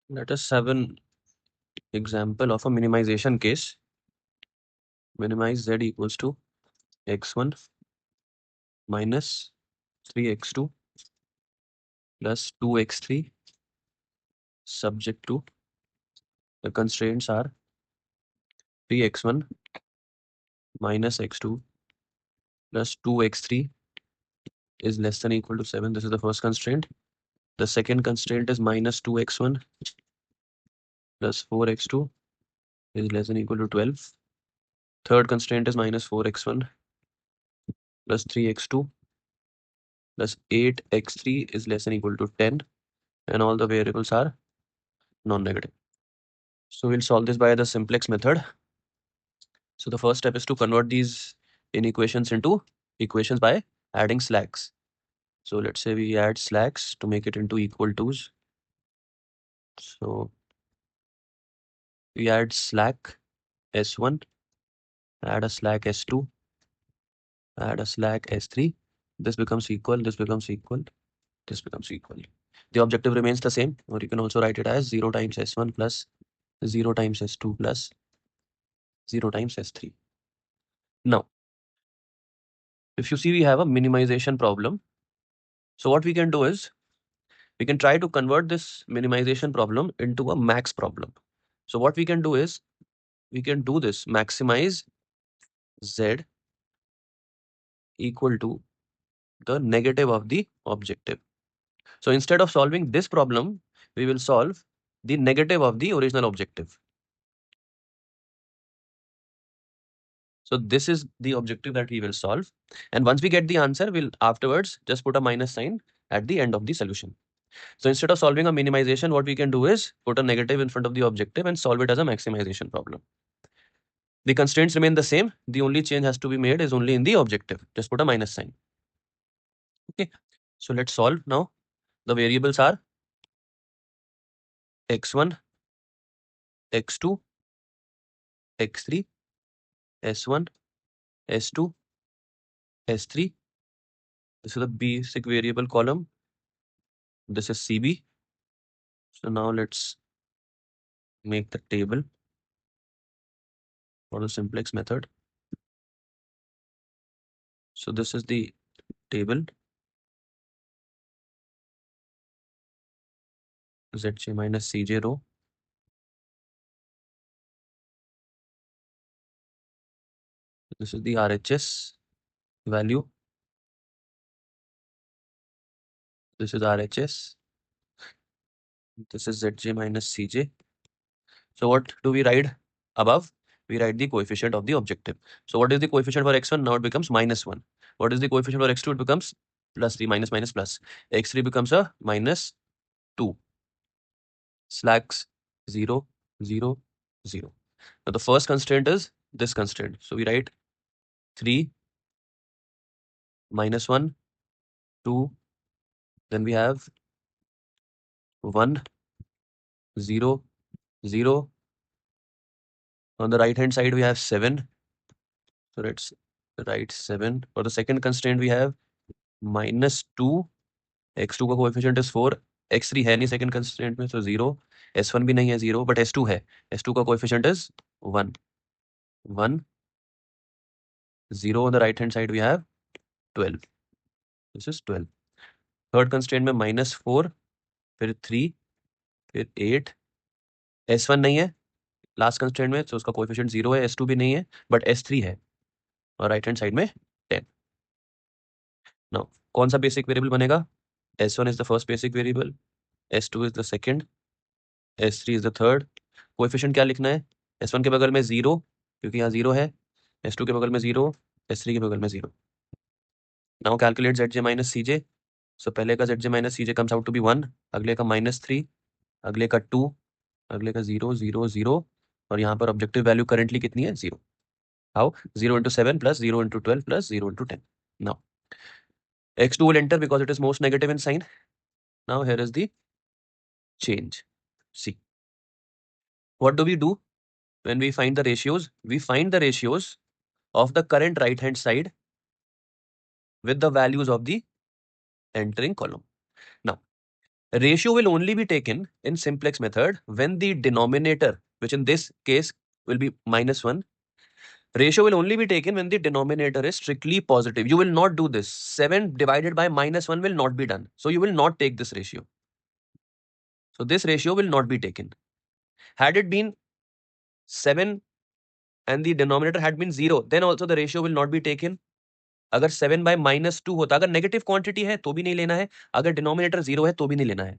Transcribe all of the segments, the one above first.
Let us have an example of a minimization case. Minimize z equals to x1 minus 3x2 plus 2x3 subject to the constraints are 3x1 minus x2 plus 2x3 is less than or equal to 7. This is the first constraint. The second constraint is minus 2x1 plus 4x2 is less than or equal to 12. Third constraint is minus 4x1 plus 3x2 plus 8x3 is less than or equal to 10, and all the variables are non-negative. So we'll solve this by the simplex method. So the first step is to convert these inequations into equations by adding slacks. So let's say we add slacks to make it into equal to's. So we add slack S1, add a slack S2, add a slack S3. This becomes equal, this becomes equal, this becomes equal. The objective remains the same, or you can also write it as 0 times S1 plus 0 times S2 plus 0 times S3. Now, if you see, we have a minimization problem. So what we can do is, we can try to convert this minimization problem into a max problem. So what we can do is, we can do this, maximize z equal to the negative of the objective. So instead of solving this problem, we will solve the negative of the original objective. So this is the objective that we will solve. And once we get the answer, we'll afterwards just put a minus sign at the end of the solution. So instead of solving a minimization, what we can do is put a negative in front of the objective and solve it as a maximization problem. The constraints remain the same. The only change has to be made is only in the objective. Just put a minus sign. Okay. So let's solve now. The variables are x1, x2, x3, s1, s2, s3. This is the basic variable column. This is CB. So now let's make the table for the simplex method. So this is the table. Zj minus Cj row. This is the RHS value. This is RHS. This is Zj minus Cj. So what do we write above? We write the coefficient of the objective. So what is the coefficient for x1? Now it becomes -1. What is the coefficient for x2? It becomes +3, minus minus plus. x3 becomes a -2. Slacks 0, 0, 0. Now the first constraint is this constraint. So we write 3, -1, 2, then we have 1, 0, 0. On the right hand side we have 7. So let's write 7. For the second constraint we have -2. x2 का coefficient is 4, x3 है नहीं second constraint में, so 0, s1 भी नहीं है 0, but s2 है. s2 का coefficient is 1, 1, 0. On the right hand side we have 12. This is 12. Third constraint में -4, फिर 3, फिर 8. s1 नहीं है लास्ट कंस्ट्रेंट में, so उसका कोएफिशिएंट 0 है. s2 भी नहीं है, but s3 है, और राइट हैंड साइड में 10. नाउ कौन सा बेसिक वेरिएबल बनेगा? s1 is the first basic variable, s2 is the second, s3 is the third. Coefficient क्या लिखना है? s1 के बगल में 0, क्योंकि यहाँ 0 है, s2 के बगल में 0, s3 के बगल में 0. Now calculate zj minus cj. So पहले का zj minus cj comes out to be 1, अगले का -3, अगले का 2, अगले का 0, 0, 0, और यहाँ पर ऑब्जेक्टिव वैल्यू करेंटली कितनी है? 0. How? 0 into 7 plus 0 into 12 plus 0 into 10. Now x2 will enter because it is most negative in sign. Now here is the change. See, what do we do when we find the ratios? We find the ratios of the current right hand side with the values of the entering column. Now ratio will only be taken in simplex method when the denominator, which in this case will be -1, ratio will only be taken when the denominator is strictly positive. You will not do this. 7 divided by -1 will not be done. So you will not take this ratio. So this ratio will not be taken. Had it been 7 and the denominator had been 0, then also the ratio will not be taken. अगर 7 by -2 होता, अगर negative quantity है तो भी नहीं लेना है, अगर डिनोमिनेटर 0 है तो भी नहीं लेना है.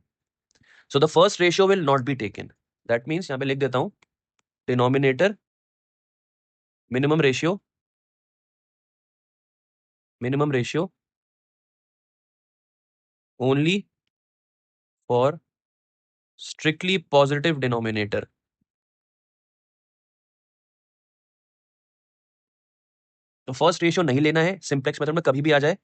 So the first ratio will not be taken. That means यहां पे लिख देता हूं, denominator minimum ratio only for strictly positive denominator. तो फर्स्ट रेशियो नहीं लेना है, सिंप्लेक्स मेथड में कभी भी आ जाए,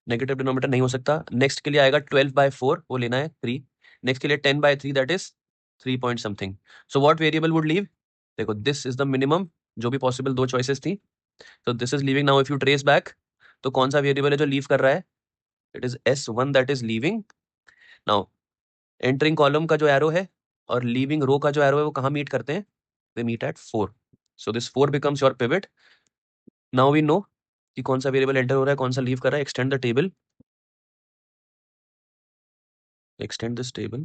नेगेटिव डिनोमिनेटर नहीं हो सकता. नेक्स्ट के लिए आएगा 12/4, वो लेना है 3. नेक्स्ट के लिए 10/3, that is 3 point something. So what variable would leave? देखो, दिस इज द मिनिमम, जो भी पॉसिबल दो चॉइसेस थी. तो this is leaving. Now if you trace back, तो कौन सा वेरिएबल है जो लीव कर रहा है? It is S1 that is leaving. Now entering column का जो एरो है और लीविंग रो का जो एरो है वो कहां मीट करते हैं? They meet at 4. So this 4 becomes your pivot. Now we know कि कौन सा वेरिएबल एंटर हो रहा है, कौन सा लीव कर रहा है. Extend the table. Extend this table.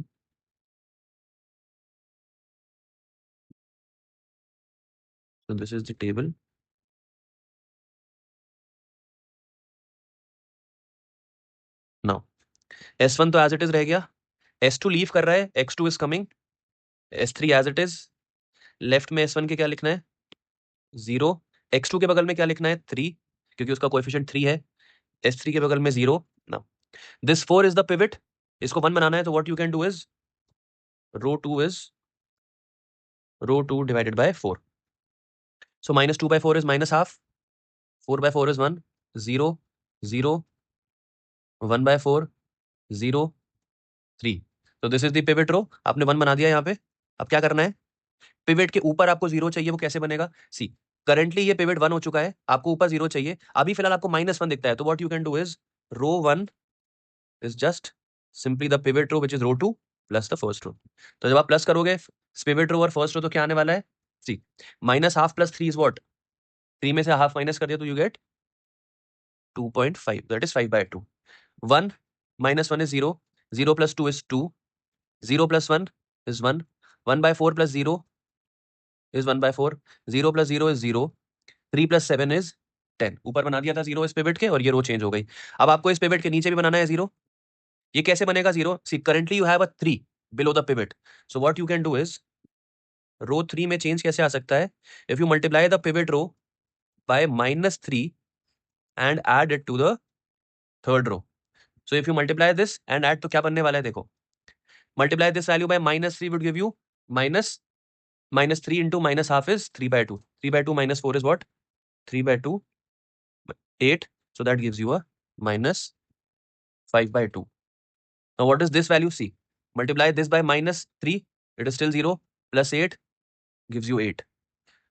So this is the table. Now S1 तो as it is रह गया. S2 लीव कर रहा है, X2 is coming. S3 as it is. Left में S1 के क्या लिखना है? 0. X2 के बगल में क्या लिखना है? 3, क्योंकि उसका कोएफिशिएंट 3 है. S3 के बगल में 0. Now this 4 is the pivot. इसको 1 बनाना है, तो what you can do is row 2 is row 2 divided by 4. So -2/4 is -half. 4/4 is 1. 0 0 1/4 0 3. तो दिस इज द पिवट रो. आपने 1 बना दिया यहाँ पे. अब क्या करना है? पिवट के ऊपर आपको 0 चाहिए. वो कैसे बनेगा? सी, करंटली ये पिवट 1 हो चुका है, आपको ऊपर 0 चाहिए. अभी फिलहाल आपको -1 दिखता है, तो what you can do is row 1 is just simply the pivot row which is row 2 plus the first row. तो जब आप प्लस करोगे पिवट रो और फर्स्ट रो, तो क्या आने वाला है? सी, -half + 3 इज व्हाट? 3 में से हाफ माइनस कर दिया तो you get 2.5, that is 5/2. 1 -1 is 0. 0 + 2 is 2. 0 + 1 is 1. 1/4 + 0 is 1/4. 0 + 0 is 0. 3 + 7 is 10. ऊपर बना दिया था 0 इस पिवट के, और ये रो चेंज हो गई. अब आपको इस पिवट के नीचे भी बनाना है 0. ये कैसे बनेगा 0? See, currently you have a 3 below the pivot. So what you can do is row 3 में चेंज कैसे आ सकता है? If you multiply the pivot row by -3 and add it to the third row. So if you multiply this and add, तो क्या बनने वाला है? देखो, multiply this value by -3 would give you -3 into -half is 3/2. 3/2 minus 4 is what? 3/2, 8. So that gives you a -5/2. Now what is this value? See, multiply this by -3, it is still 0, plus 8 gives you 8.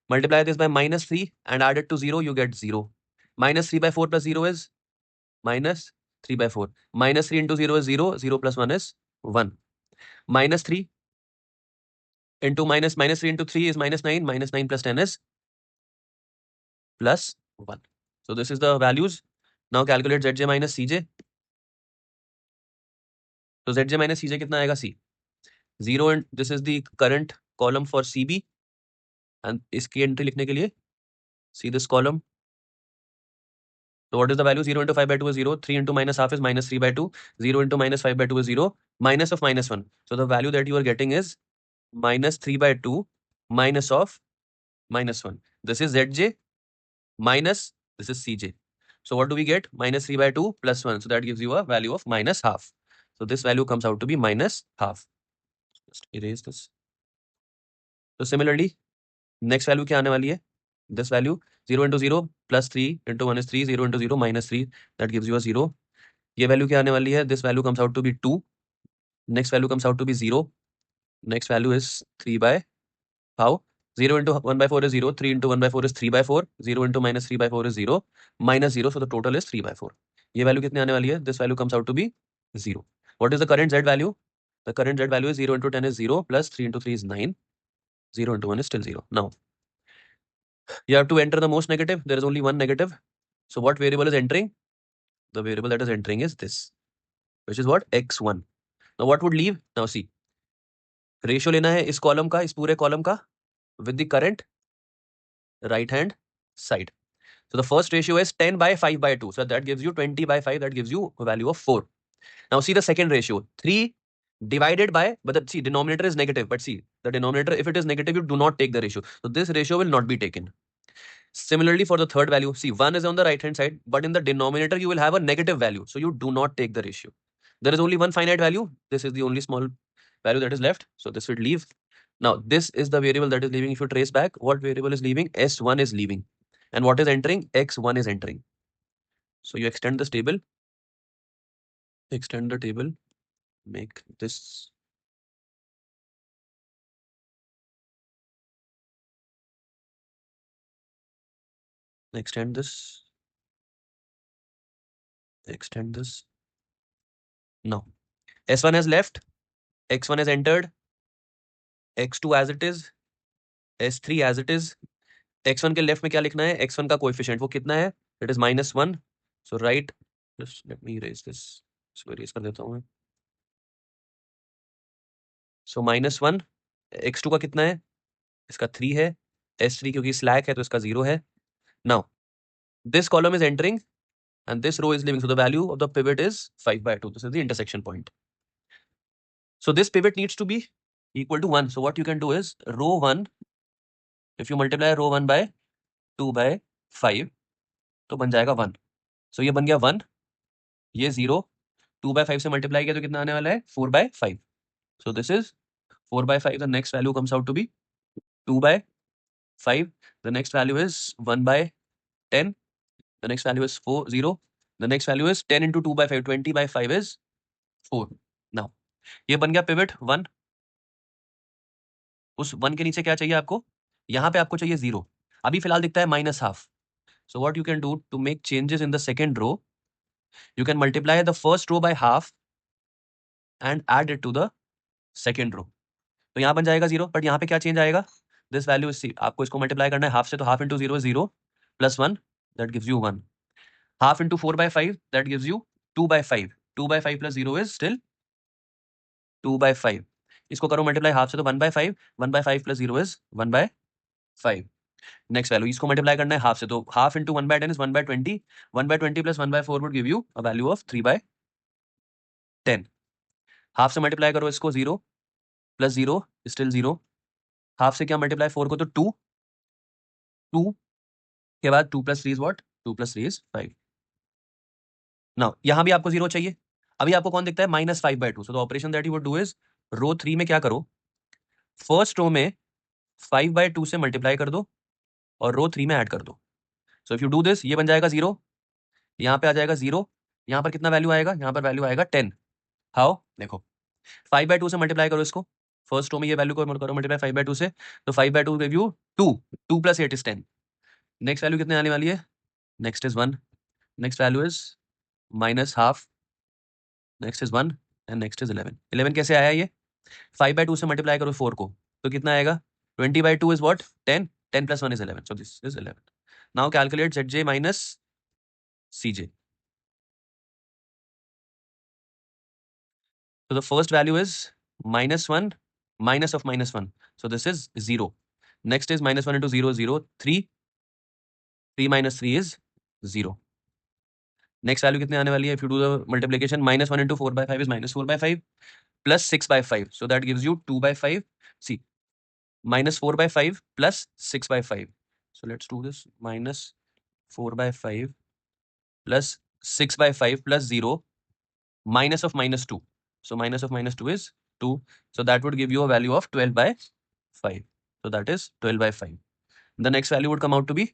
Multiply this by -3 and add it to 0, you get 0. -3/4 plus 0 is -3/4. -3 into 0 is 0. 0 plus 1 is 1. -3 into -3 into 3 is -9. -9 plus 10 is +1. So this is the values. Now calculate Zj minus Cj. So Zj minus Cj कितना आएगा? C 0, and this is the current column for CB. And इसकी entry लिखने के लिए see this column. So what is the value? 0 into 5/2 is 0. 3 into -half is -3/2. 0 into -5/2 is 0. Minus of -1. So the value that you are getting is -3/2 minus of -1. This is Zj minus this is Cj. So what do we get? -3/2 plus 1. So that gives you a value of -half. So this value comes out to be -half. Just erase this. So similarly, next value क्या आने वाली है? This value 0 into 0 plus 3 into 1 is 3. 0 into 0 minus 3. That gives you a 0. ये value क्या आने वाली है? This value comes out to be 2. Next value comes out to be 0. Next value is 3 by how? 0 into 1/4 is 0. 3 into 1/4 is 3/4. 0 into -3/4 is 0. Minus 0. So the total is 3/4. ये value कितनी आने वाली है? This value comes out to be 0. What is the current Z value? The current Z value is 0 into 10 is 0 plus 3 into 3 is 9. 0 into 1 is still 0. Now, you have to enter the most negative. There is only one negative. So what variable is entering? The variable that is entering is this, which is what? x1. Now what would leave? Now see, ratio लेना है इस column का, इस पूरे column का with the current right hand side. So the first ratio is 10 by 5 by 2. So that gives you 20 by 5. That gives you a value of 4. Now see the second ratio. 3 divided by, but the denominator is negative. But see, the denominator, if it is negative, you do not take the ratio. So this ratio will not be taken. Similarly, for the third value, see 1 is on the right hand side, but in the denominator, you will have a negative value. So you do not take the ratio. There is only one finite value. This is the only small value that is left. So this will leave. Now, this is the variable that is leaving. If you trace back, what variable is leaving? S1 is leaving. And what is entering? X1 is entering. So you extend this table. Extend the table. Make this. Extend this. Extend this. Now, S1 has left. X1 has entered. X2 as it is. S3 as it is. x1 के left में क्या लिखना है? x1 का coefficient वो कितना है? It is -1. So right, just let me erase this. इसको इरेज कर देता हूं मैं. सो -1. x2 का कितना है? इसका 3 है. s3 क्योंकि स्लैक है तो इसका 0 है. Now this column is entering and this row is leaving. So the value of the pivot is 5 by 2. This is the intersection point. So this pivot needs to be equal to 1. So what you can do is row 1, if you multiply row 1 by 2 by 5, तो बन जाएगा 1. So ये बन गया 1, ये 0, 2 by 5 से multiply किया तो कितना आने वाला है? 4 by 5. So this is 4 by 5. The next value comes out to be 2 by 5. The next value is 1 by 10. The next value is 0. The next value is 10 into 2 by 5. 20 by 5 is 4. Now, ये बन गया pivot 1. उस 1 के नीचे क्या चाहिए आपको? यहाँ पे आपको चाहिए 0. अभी फिलहाल दिखता है -1/2. So what you can do to make changes in the second row, you can multiply the first row by half and add it to the second row. तो यहाँ बन जाएगा 0, बट यहाँ पे क्या चेंज आएगा? This value is आपको इसको मल्टीप्लाई करना है हाफ से, तो half into 0 is 0 plus 1, that gives you 1. Half into 4 by 5, that gives you 2 by 5. 2 by 5 plus 0 is still 2 by 5. इसको करो मल्टीप्लाई हाफ से तो 1 by 5. 1 by 5 plus 0 is 1 by 5. Next value इसको मल्टीप्लाई करना है हाफ से, तो half into 1 by 10 is 1 by 20. 1 by 20 plus 1 by 4 would give you a value of 3 by 10. Half से मल्टीप्लाई करो इसको 0 plus 0 स्टिल 0. हाफ से क्या मल्टीप्लाई 4 को, तो 2. 2 के बाद 2 plus 3 is what? 2 plus 3 is 5. Now यहां भी आपको 0 चाहिए. अभी आपको कौन दिखता है? -5 by 2. So the operation that you would do is row 3 में क्या करो? फर्स्ट रो में 5 by 2 से मल्टीप्लाई कर दो और रो 3 में ऐड कर दो. सो इफ यू डू दिस, ये बन जाएगा 0, यहाँ पे आ जाएगा 0, यहाँ पर कितना वैल्यू आएगा? यहाँ पर वैल्यू आएगा 10. हाउ? देखो 5 by 2 से मल्टीप्लाई करो इसको. फर्स्ट रो में ये वैल्यू को करो मल्टीप्लाई 5 by 2 से, तो 5 by 2 give you 2. 2 plus 8 is 10. Next value कितने आने वाली है? Next is 1. Next value is -half. Next is 1 and next is 11. 11 कैसे आया ये? 5 by 2 से मल्टीप्लाई करो 4 को, तो कितना आएगा? 20 by 2 is what? 10. 10 plus 1 is 11. So this is 11. Now calculate Zj minus Cj. So the first value is -1 minus of -1. So this is 0. Next is -1 into 0 is 0. 3. 3 minus 3 is 0. Next value कितने आने वाली है? If you do the multiplication, -1 into 4 by 5 is -4 by 5 plus 6 by 5. So that gives you 2 by 5. See, -4 by 5 plus 6 by 5. So let's do this. -4 by 5 plus 6 by 5 plus 0 minus of -2. So minus of -2 is 2. So that would give you a value of 12 by 5. So that is 12 by 5. The next value would come out to be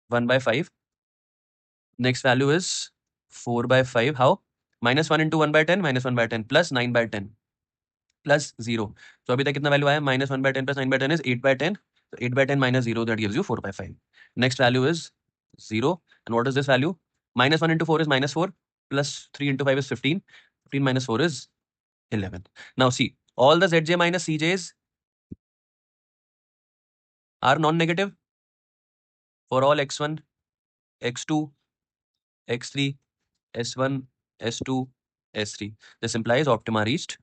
1 by 5. Next value is 4 by 5. How? -1 into 1 by 10, -1 by 10 plus 9 by 10 plus 0. So अभी तक कितना value आया? -1 by 10 plus 9 by 10 is 8 by 10. So 8 by 10 minus 0, that gives you 4 by 5. Next value is 0. And what is this value? -1 into 4 is -4 plus 3 into 5 is 15. 15 minus 4 is 11. Now see, all the Zj minus Cj's are non-negative for all x1, x2, x3, s1, s2, s3. This implies optima reached.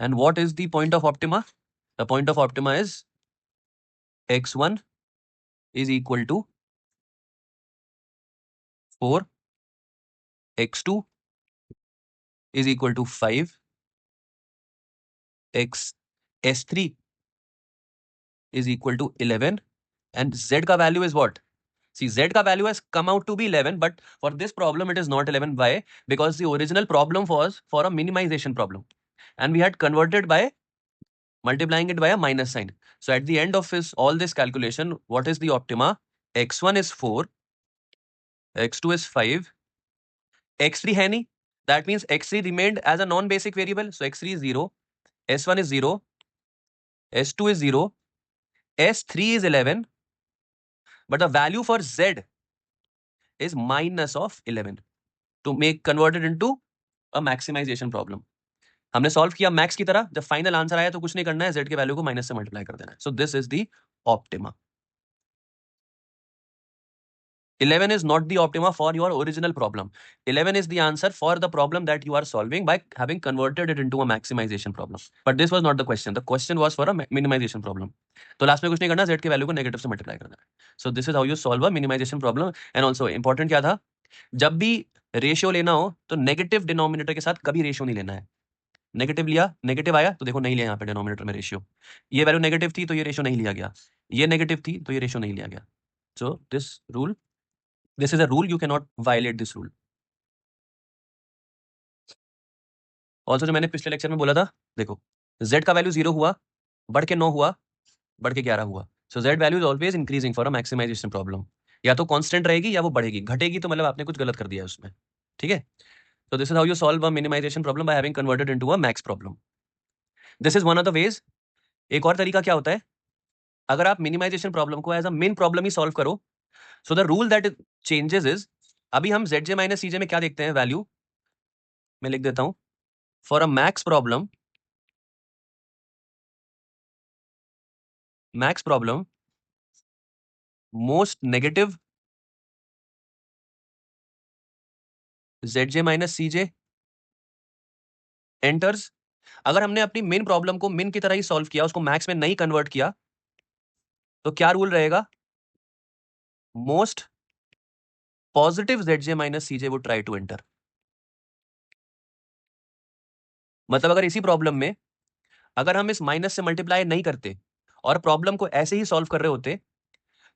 And what is the point of optima? The point of optima is x1 is equal to 4, x2 is equal to 5, s3 is equal to 11, and z ka value is what? See, z ka value has come out to be 11, but for this problem it is not 11. Why? Because the original problem was for a minimization problem, and we had converted by multiplying it by a minus sign. So at the end of all this calculation, what is the optima? x1 is 4, x2 is 5, x3 है नहीं. That means x3 remained as a non-basic variable. So x3 is 0, s1 is 0, s2 is 0, s3 is 11, but the value for z is minus of 11 to make converted into a maximization problem. हमने solve किया max की तरह, जब final answer आया तो कुछ नहीं करना है, z के वैल्यू को माइनस से मल्टीप्लाई कर देना है. So this is the optima. 11 is not the optima for your original problem. 11 is the answer for the problem that you are solving by having converted it into a maximization problem. But this was not the question. The question was for a minimization problem. तो last में कुछ नहीं करना, z के value को negative से multiply करना है. So this is how you solve a minimization problem. And also important क्या था, जब भी रेशियो लेना हो तो नेगेटिव डिनोमिनेटर के साथ कभी रेशियो नहीं लेना है. नेगेटिव लिया, नेगेटिव आया तो देखो नहीं लिया यहाँ पे डिनोमिनेटर में रेशियो. ये वैल्यू नेगेटिव थी तो ये रेशियो नहीं लिया गया, ये नेगेटिव थी तो ये रेशियो नहीं लिया गया. So this is a rule, you can not violate this rule. Also जो मैंने पिछले लेक्चर में बोला था, देखो z का वैल्यू 0 हुआ, बढ़ के 9 हुआ, बढ़ के 11 हुआ. So z value is always increasing for a maximization problem. या तो कांस्टेंट रहेगी या वो बढ़ेगी. घटेगी तो मतलब आपने कुछ गलत कर दिया है उसमें. ठीक है. So this is how you solve a minimization problem by having converted into a max problem. This is one of the ways. एक और तरीका क्या होता है, अगर आप मिनिमाइजेशन प्रॉब्लम को एज अ मेन प्रॉब्लम ही सॉल्व करो, so the rule that changes is, अभी हम zj माइनस cj में क्या देखते हैं वैल्यू, मैं लिख देता हूं, for a max problem most negative zj minus cj enters. अगर हमने अपनी मेन प्रॉब्लम को मिन की तरह ही सॉल्व किया, उसको मैक्स में नहीं कन्वर्ट किया, तो क्या रूल रहेगा? Most positive zj minus cj would try to enter. मतलब अगर इसी प्रॉब्लम में अगर हम इस माइनस से मल्टीप्लाई नहीं करते और प्रॉब्लम को ऐसे ही सॉल्व कर रहे होते,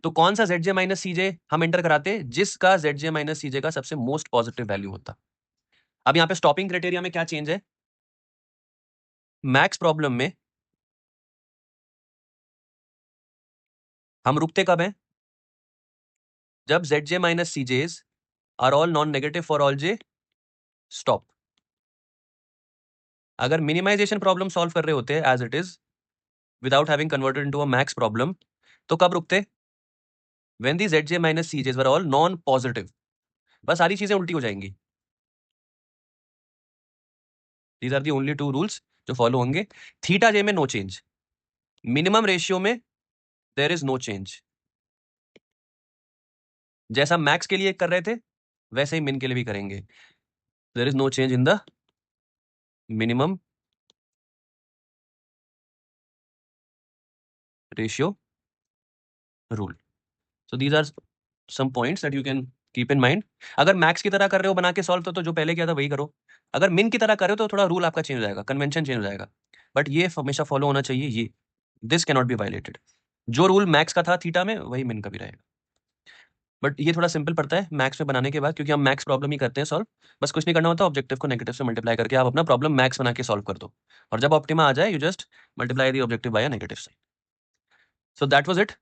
तो कौन सा zj माइनस cj हम एंटर कराते जिसका zj माइनस cj का सबसे मोस्ट पॉजिटिव वैल्यू होता. अब यहां पे स्टॉपिंग क्राइटेरिया में क्या चेंज है, मैक्स प्रॉब्लम में हम रुकते कब हैं? जब zj minus cj's are all non negative for all j, stop. अगर मिनिमाइजेशन प्रॉब्लम सॉल्व कर रहे होते as it is without having converted into a max problem, तो कब रुकते? When the zj minus cj's were all non positive. बस सारी चीजें उल्टी हो जाएंगी. These are the only two rules जो फॉलो होंगे. थीटा जे में नो चेंज, मिनिमम रेशियो में देयर इज नो चेंज. जैसा मैक्स के लिए कर रहे थे वैसे ही मिन के लिए भी करेंगे. There is no change in the minimum ratio rule. So these are some points that you can keep in mind. अगर मैक्स की तरह कर रहे हो बना के सॉल्व तो जो पहले किया था वही करो. अगर मिन की तरह कर रहे हो तो थोड़ा रूल आपका चेंज हो जाएगा, कन्वेंशन चेंज हो जाएगा. बट ये हमेशा फॉलो होना चाहिए, ये this can not be violated. जो रूल मैक्स का था थीटा में वही मिन का भी रहेगा. बट ये थोड़ा सिंपल पड़ता है मैक्स में बनाने के बाद, क्योंकि हम मैक्स प्रॉब्लम ही करते हैं सॉल्व. बस कुछ नहीं करना होता, ऑब्जेक्टिव को नेगेटिव से मल्टीप्लाई करके आप अपना प्रॉब्लम मैक्स बना के सॉल्व कर दो, और जब ऑप्टिमा आ जाए you just multiply the objective by a negative sign. So that was it.